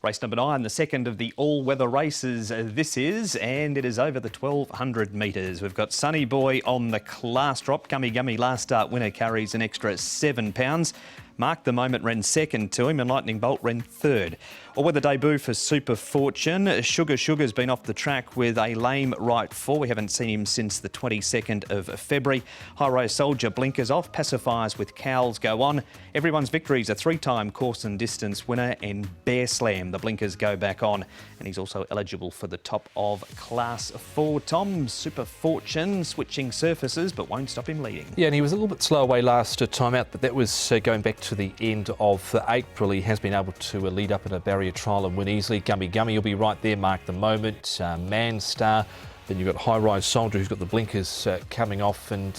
Race number 9, the second of the all-weather races this is, and it is over the 1,200 metres. We've got Sunny Boy on the class drop. Gummy Gummy last start winner carries an extra £7. Mark the Moment ran second to him and Lightning Bolt ran third. All-weather debut for Super Fortune. Sugar's been off the track with a lame right four. We haven't seen him since the 22nd of February. High Rose Soldier blinkers off. Pacifiers with Cowls go on. Everyone's Victory's a 3-time course and distance winner, and Bear Slam, the blinkers go back on. And he's also eligible for the top of Class 4. Tom, Super Fortune switching surfaces but won't stop him leading. Yeah, and he was a little bit slow away last time out, but that was going back to the end of April. He has been able to lead up in a barrier trial and win easily. Gummy Gummy will be right there. Mark the Moment, Manstar. Then you've got High Rise Soldier, who's got the blinkers coming off, and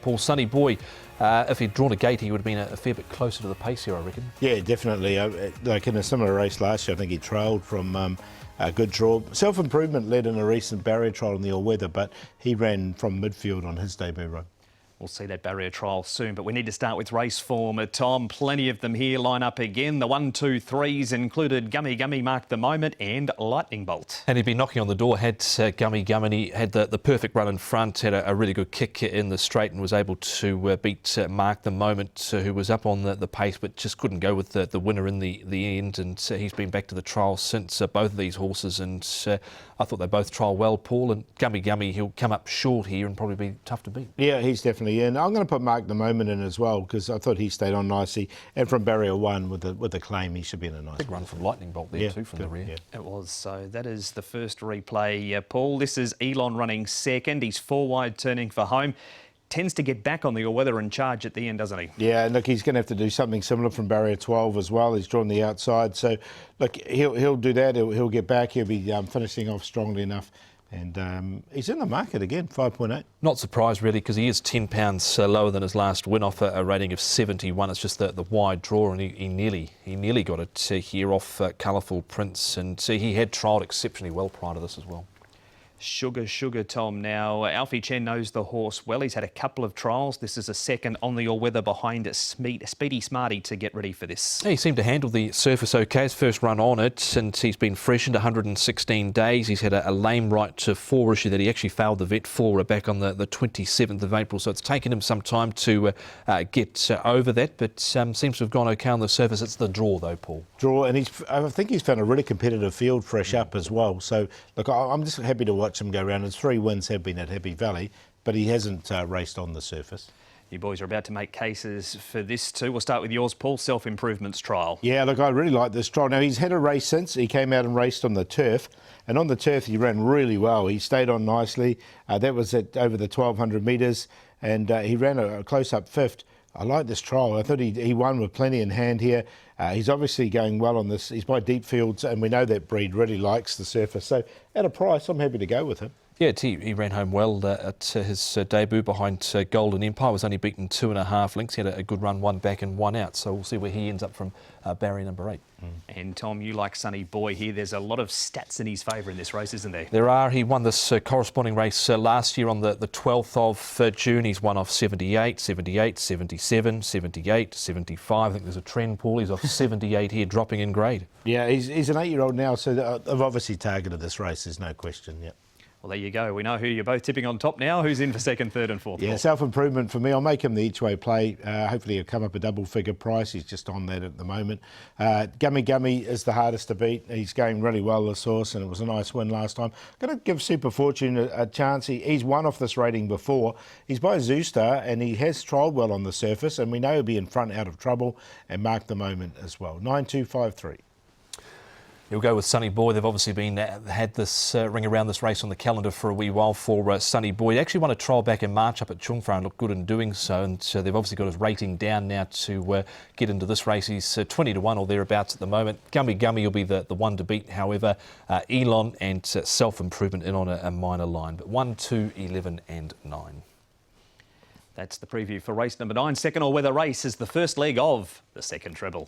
Paul Sunny Boy. If he'd drawn a gate, he would have been a fair bit closer to the pace here, I reckon. Yeah, definitely. Like in a similar race last year, I think he trailed from a good draw. Self-Improvement led in a recent barrier trial in the all-weather, but he ran from midfield on his debut run. We'll see that barrier trial soon, but we need to start with race form. Tom, plenty of them here line up again. The 1, 2, 3s included Gummy Gummy, Mark the Moment and Lightning Bolt. And he'd been knocking on the door, had Gummy Gummy, had the perfect run in front, had a really good kick in the straight and was able to beat Mark the Moment, who was up on the pace but just couldn't go with the winner in the end. And he's been back to the trial since, both of these horses, and I thought they both trial well, Paul. And Gummy Gummy, he'll come up short here and probably be tough to beat. Yeah, he's definitely in. I'm going to put Mark the Moment in as well because I thought he stayed on nicely. And from barrier 1 with the claim, he should be in a nice big run from Lightning Bolt there too from the rear. Yeah. It was. So that is the first replay, Paul. This is Elon running second. He's 4 wide turning for home. Tends to get back on the all-weather and charge at the end, doesn't he? Yeah, look, he's going to have to do something similar from barrier 12 as well. He's drawn the outside, so look, he'll do that. He'll get back. He'll be finishing off strongly enough. And he's in the market again, 5.8. Not surprised really, because he is £10 lower than his last win off a rating of 71. It's just the wide draw, and he nearly got it here off Colourful Prince, and he had trialled exceptionally well prior to this as well. Sugar, Tom. Now, Alfie Chen knows the horse well. He's had a couple of trials. This is a second on the all-weather behind Speedy Smarty to get ready for this. He seemed to handle the surface okay. His first run on it, and he's been freshened 116 days. He's had a lame right to 4 issue that he actually failed the vet for back on the 27th of April. So it's taken him some time to get over that, but seems to have gone okay on the surface. It's the draw though, Paul. Draw, and I think he's found a really competitive field fresh up as well. So look, I'm just happy to watch him go around. His 3 wins have been at Happy Valley, but he hasn't raced on the surface. You boys are about to make cases for this too. We'll start with yours, Paul. Self-Improvement's trial. Yeah, look, I really like this trial. Now, he's had a race since. He came out and raced on the turf, and on the turf he ran really well. He stayed on nicely. That was at over the 1,200 metres, and he ran a close-up 5th. I like this trial. I thought he won with plenty in hand here. He's obviously going well on this. He's by Deep Fields, and we know that breed really likes the surface. So at a price, I'm happy to go with him. Yeah, he ran home well at his debut behind Golden Empire. Was only beaten 2.5 lengths. He had a good run, 1 back and 1 out. So we'll see where he ends up from barrier number 8. And Tom, you like Sunny Boy here. There's a lot of stats in his favour in this race, isn't there? There are. He won this corresponding race last year on the 12th of June. He's won off 78, 78, 77, 78, 75. I think there's a trend, Paul. He's off 78 here, dropping in grade. Yeah, he's an 8-year-old now, so I've obviously targeted this race. There's no question, yeah. Well, there you go. We know who you're both tipping on top now. Who's in for second, third and fourth? Yeah, Self-Improvement for me. I'll make him the each-way play. Hopefully he'll come up a double-figure price. He's just on that at the moment. Gummy Gummy is the hardest to beat. He's going really well, this horse, and it was a nice win last time. Going to give Super Fortune a chance. He's won off this rating before. He's by Zoostar, and he has trialled well on the surface, and we know he'll be in front out of trouble, and Mark the Moment as well. 9-2-5-3. You'll go with Sunny Boy. They've obviously had this ring around this race on the calendar for a wee while for Sunny Boy. He actually won a trial back in March up at Chungfra and looked good in doing so. And they've obviously got his rating down now to get into this race. He's 20 to 1 or thereabouts at the moment. Gummy Gummy will be the one to beat. However, Elon and Self-Improvement in on a minor line. But 1, 2, 11 and 9. That's the preview for race number 9. Second all-weather race is the first leg of the second treble.